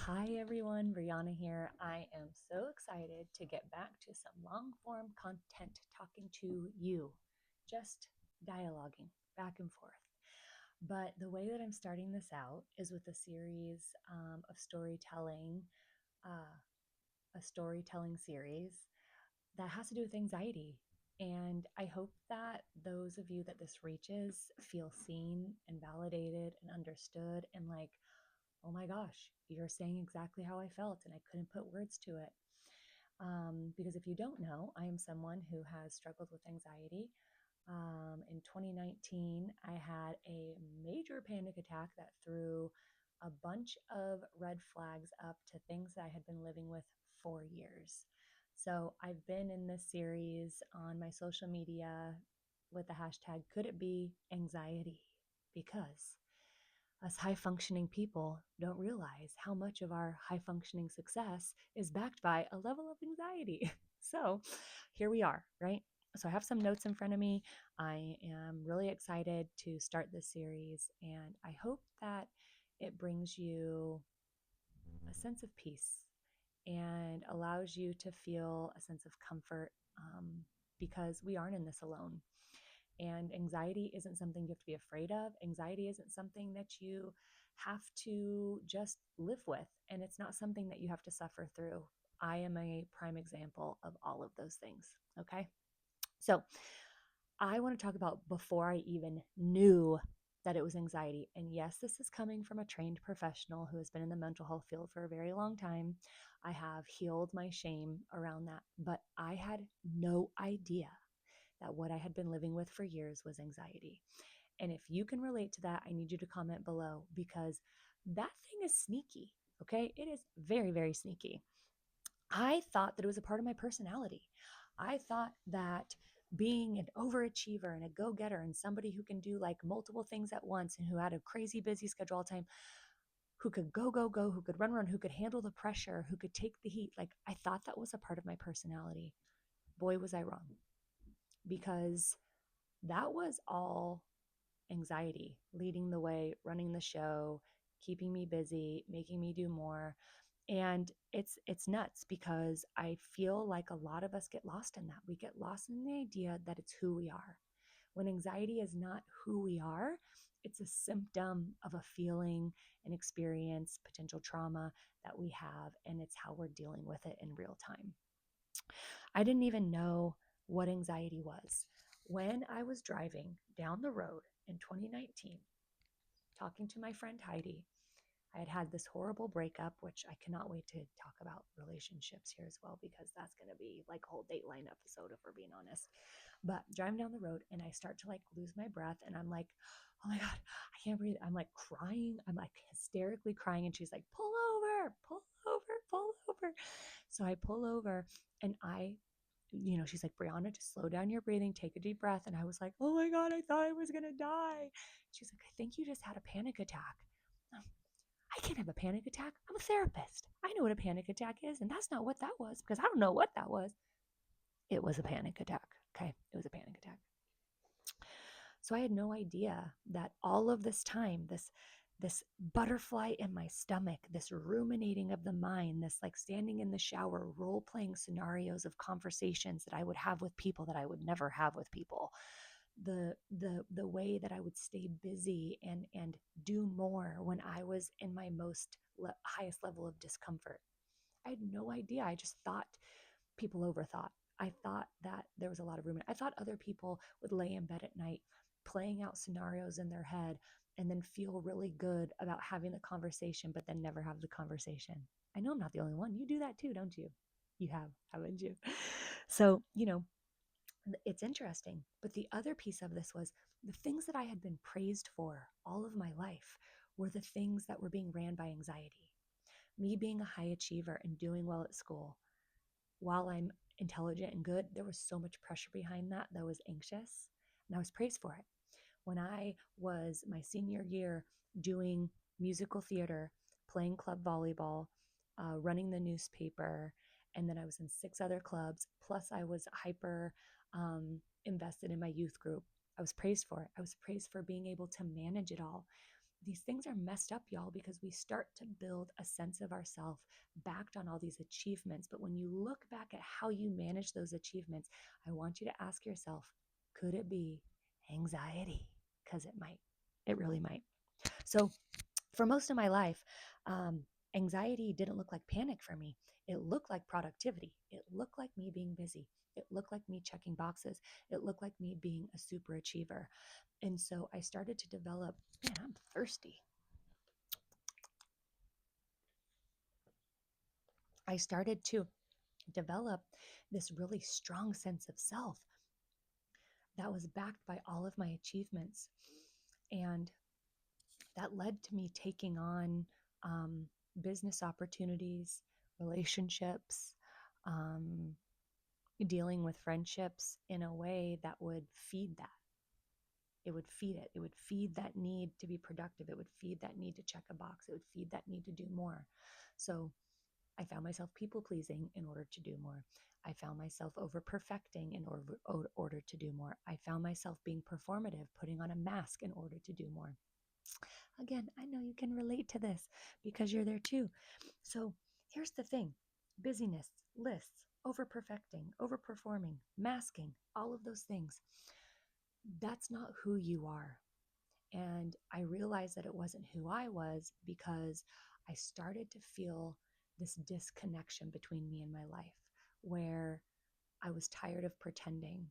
Hi everyone, Brianna here. I am so excited to get back to some long form content talking to you, just dialoguing back and forth. But the way that I'm starting this out is with a series of uh, a storytelling series that has to do with anxiety. And I hope that those of you that this reaches feel seen and validated and understood and like, oh my gosh, you're saying exactly how I felt, and I couldn't put words to it. Because if you don't know, I am someone who has struggled with anxiety. In 2019, I had a major panic attack that threw a bunch of red flags up to things that I had been living with for years. So I've been in this series on my social media with the hashtag, could it be anxiety? Because us high functioning people don't realize how much of our high functioning success is backed by a level of anxiety. So here we are, right? So I have some notes in front of me. I am really excited to start this series, and I hope that it brings you a sense of peace and allows you to feel a sense of comfort because we aren't in this alone. And anxiety isn't something you have to be afraid of. Anxiety isn't something that you have to just live with. And it's not something that you have to suffer through. I am a prime example of all of those things. Okay. So I want to talk about before I even knew that it was anxiety. And yes, this is coming from a trained professional who has been in the mental health field for a very long time. I have healed my shame around that, but I had no idea that what I had been living with for years was anxiety. And if you can relate to that, I need you to comment below because that thing is sneaky. Okay. It is very, very sneaky. I thought that it was a part of my personality. I thought that being an overachiever and a go getter and somebody who can do like multiple things at once and who had a crazy busy schedule all the time, who could go, go, go, who could run, run, who could handle the pressure, who could take the heat. Like I thought that was a part of my personality. Boy, was I wrong because that was all anxiety leading the way, running the show, keeping me busy, making me do more. And it's nuts because I feel like a lot of us get lost in that. We get lost in the idea that it's who we are. When anxiety is not who we are, it's a symptom of a feeling, an experience, potential trauma that we have, and it's how we're dealing with it in real time. I didn't even know what anxiety was. When I was driving down the road in 2019, talking to my friend Heidi, I had had this horrible breakup, which I cannot wait to talk about relationships here as well, because that's going to be like a whole Dateline episode if we're being honest. But driving down the road and I start to like lose my breath and I'm like, oh my God, I can't breathe. I'm like crying. I'm like hysterically crying. And she's like, pull over, pull over. So I pull over and she's like, Brianna, just slow down your breathing, take a deep breath. And I was like, oh my God, I thought I was going to die. She's like, I think you just had a panic attack. I can't have a panic attack. I'm a therapist. I know what a panic attack is. And that's not what that was because I don't know what that was. It was a panic attack. Okay. It was a panic attack. So I had no idea that all of this time, this butterfly in my stomach, this ruminating of the mind, this like standing in the shower, role playing scenarios of conversations that I would have with people that I would never have with people. The way that I would stay busy and do more when I was in my highest level of discomfort. I had no idea. I just thought people overthought. I thought that there was a lot of room. I thought other people would lay in bed at night playing out scenarios in their head and then feel really good about having the conversation, but then never have the conversation. I know I'm not the only one. You do that too, don't you? You have, haven't you? So, it's interesting. But the other piece of this was the things that I had been praised for all of my life were the things that were being ran by anxiety. Me being a high achiever and doing well at school, while I'm intelligent and good, there was so much pressure behind that that I was anxious and I was praised for it. When I was my senior year doing musical theater, playing club volleyball, running the newspaper, and then I was in 6 other clubs, plus I was hyper invested in my youth group. I was praised for it. I was praised for being able to manage it all. these things are messed up, y'all, because we start to build a sense of ourself backed on all these achievements. But when you look back at how you manage those achievements, I want you to ask yourself, could it be anxiety? Because it might. It really might. So for most of my life, um, anxiety didn't look like panic for me. It looked like productivity. It looked like me being busy. It looked like me checking boxes. It looked like me being a super achiever. And so I started to develop, man, I'm thirsty. I started to develop this really strong sense of self that was backed by all of my achievements. And that led to me taking on business opportunities, relationships, um, dealing with friendships in a way that would feed that. It would feed it. It would feed that need to be productive. It would feed that need to check a box. It would feed that need to do more. So I found myself people pleasing in order to do more. I found myself over perfecting in order to do more. I found myself being performative, putting on a mask in order to do more. Again, I know you can relate to this because you're there too. So here's the thing: busyness, lists, over perfecting, over performing, masking, all of those things. That's not who you are. And I realized that it wasn't who I was because I started to feel this disconnection between me and my life where I was tired of pretending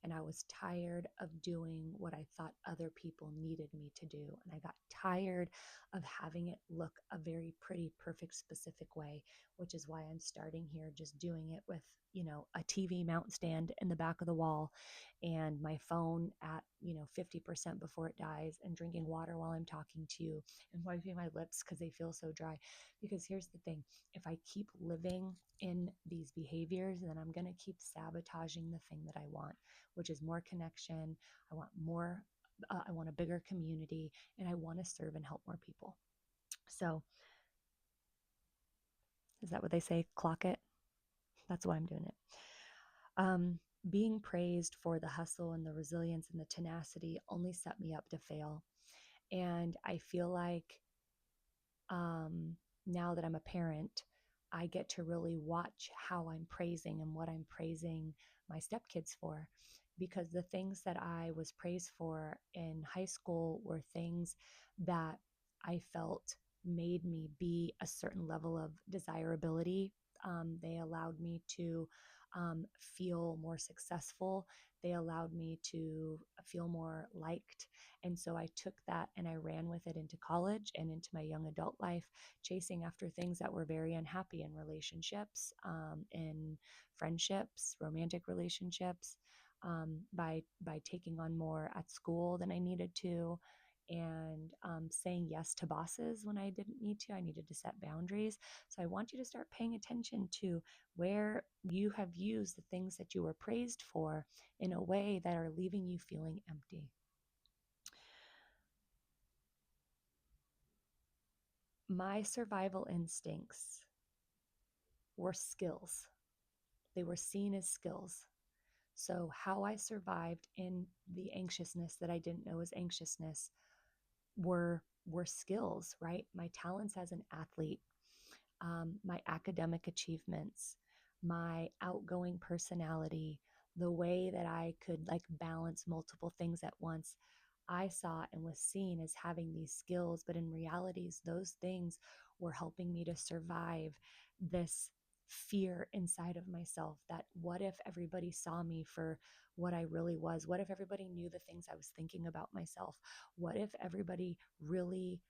and I was tired of doing what I thought other people needed me to do. And I got tired of having it look a very pretty, perfect, specific way, which is why I'm starting here just doing it with, a TV mount stand in the back of the wall and my phone at, 50% before it dies, and drinking water while I'm talking to you and wiping my lips because they feel so dry. Because here's the thing: if I keep living in these behaviors, then I'm going to keep sabotaging the thing that I want, which is more connection. I want more, I want a bigger community, and I want to serve and help more people. So, is that what they say? Clock it? That's why I'm doing it. Being praised for the hustle and the resilience and the tenacity only set me up to fail. And I feel like now that I'm a parent, I get to really watch how I'm praising and what I'm praising my stepkids for. Because the things that I was praised for in high school were things that I felt made me be a certain level of desirability. They allowed me to feel more successful. They allowed me to feel more liked. And so I took that and I ran with it into college and into my young adult life, chasing after things that were very unhappy in relationships, in friendships, romantic relationships, by taking on more at school than I needed to, and saying yes to bosses when I didn't need to. I needed to set boundaries. So I want you to start paying attention to where you have used the things that you were praised for in a way that are leaving you feeling empty. My survival instincts were skills. They were seen as skills. So, how I survived in the anxiousness that I didn't know was anxiousness were skills, right? My talents as an athlete, my academic achievements, my outgoing personality, the way that I could like balance multiple things at once. I saw and was seen as having these skills, but in realities, those things were helping me to survive this fear inside of myself that what if everybody saw me for what I really was? What if everybody knew the things I was thinking about myself? What if everybody really,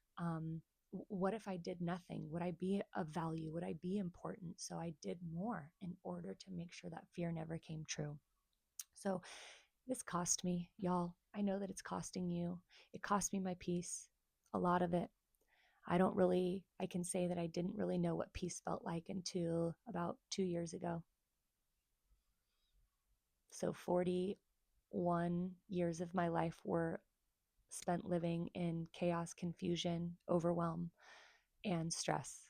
what if I did nothing? Would I be of value? Would I be important? So I did more in order to make sure that fear never came true. So this cost me, y'all. I know that it's costing you. It cost me my peace, a lot of it. I can say that I didn't really know what peace felt like until about 2 years ago. So 41 years of my life were spent living in chaos, confusion, overwhelm, and stress,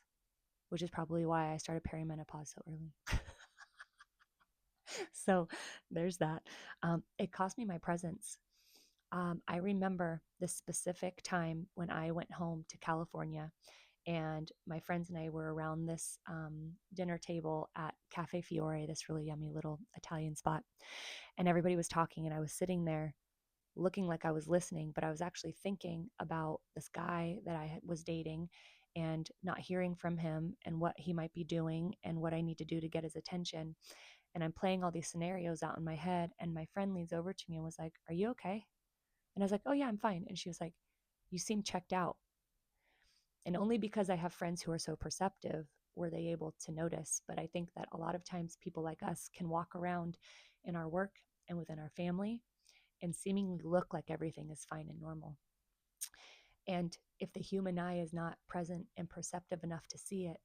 which is probably why I started perimenopause so early. So there's that. It cost me my presence. I remember the specific time when I went home to California, and my friends and I were around this dinner table at Cafe Fiore, this really yummy little Italian spot. And everybody was talking, and I was sitting there looking like I was listening, but I was actually thinking about this guy that I was dating and not hearing from him and what he might be doing and what I need to do to get his attention. And I'm playing all these scenarios out in my head. And my friend leans over to me and was like, "Are you okay?" And I was like, "Oh, yeah, I'm fine." And she was like, "You seem checked out." And only because I have friends who are so perceptive were they able to notice. But I think that a lot of times people like us can walk around in our work and within our family and seemingly look like everything is fine and normal. And if the human eye is not present and perceptive enough to see it,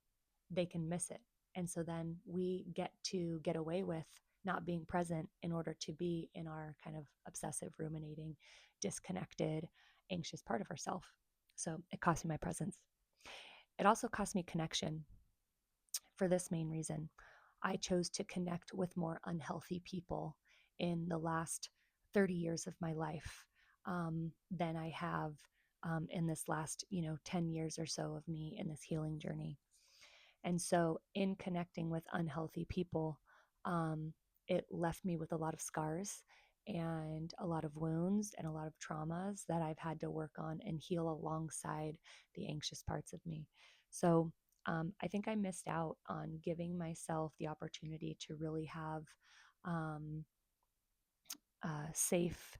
they can miss it. And so then we get to get away with not being present in order to be in our kind of obsessive, ruminating, disconnected, anxious part of ourselves. So it cost me my presence. It also cost me connection for this main reason. I chose to connect with more unhealthy people in the last 30 years of my life than I have in this last, 10 years or so of me in this healing journey. And so, in connecting with unhealthy people, um, it left me with a lot of scars and a lot of wounds and a lot of traumas that I've had to work on and heal alongside the anxious parts of me. So, I think I missed out on giving myself the opportunity to really have um, safe,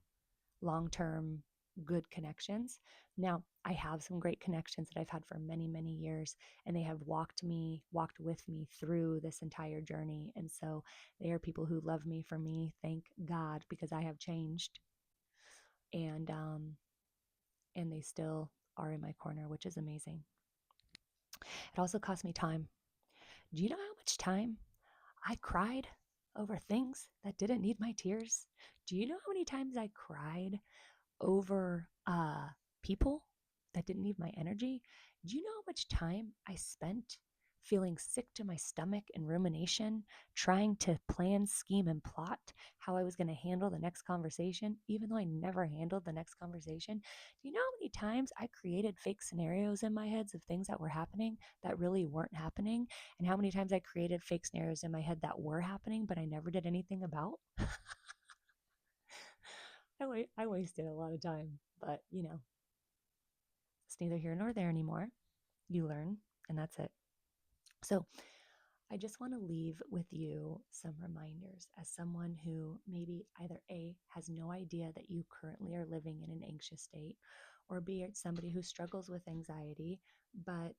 long term, good connections. Now, I have some great connections that I've had for many, many years, and they have walked with me through this entire journey. And so they are people who love me for me. Thank God, because I have changed, and and they still are in my corner, which is amazing. It also cost me time. Do you know how much time I cried over things that didn't need my tears? Do you know how many times I cried over people that didn't need my energy? Do you know how much time I spent feeling sick to my stomach in rumination, trying to plan, scheme, and plot how I was going to handle the next conversation, even though I never handled the next conversation? Do you know how many times I created fake scenarios in my heads of things that were happening that really weren't happening? And how many times I created fake scenarios in my head that were happening, but I never did anything about? I wasted a lot of time, but it's neither here nor there anymore. You learn, and that's it. So, I just want to leave with you some reminders as someone who maybe either A, has no idea that you currently are living in an anxious state, or B, it's somebody who struggles with anxiety but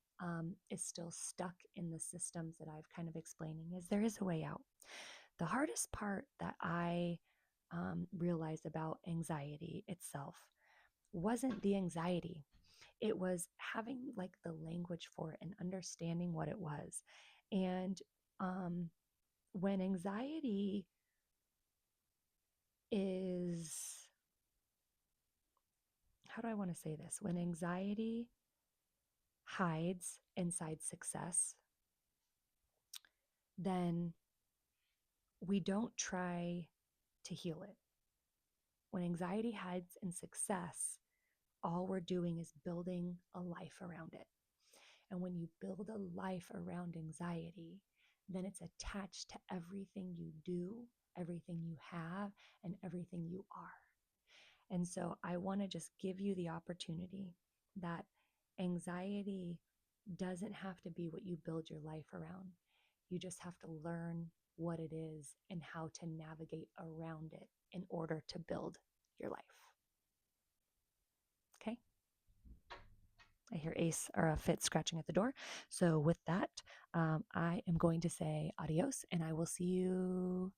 is still stuck in the systems that I've kind of explaining, is there is a way out. The hardest part that I realized about anxiety itself wasn't the anxiety. It was having like the language for it and understanding what it was. And um, when anxiety is, how do I want to say this? When anxiety hides inside success, then we don't try to heal it. When anxiety hides in success, all we're doing is building a life around it. And when you build a life around anxiety, then it's attached to everything you do, everything you have, and everything you are. And so I want to just give you the opportunity that anxiety doesn't have to be what you build your life around. You just have to learn what it is and how to navigate around it in order to build your life. Okay? I hear Ace or a Fit scratching at the door. So with that, I am going to say adios, and I will see you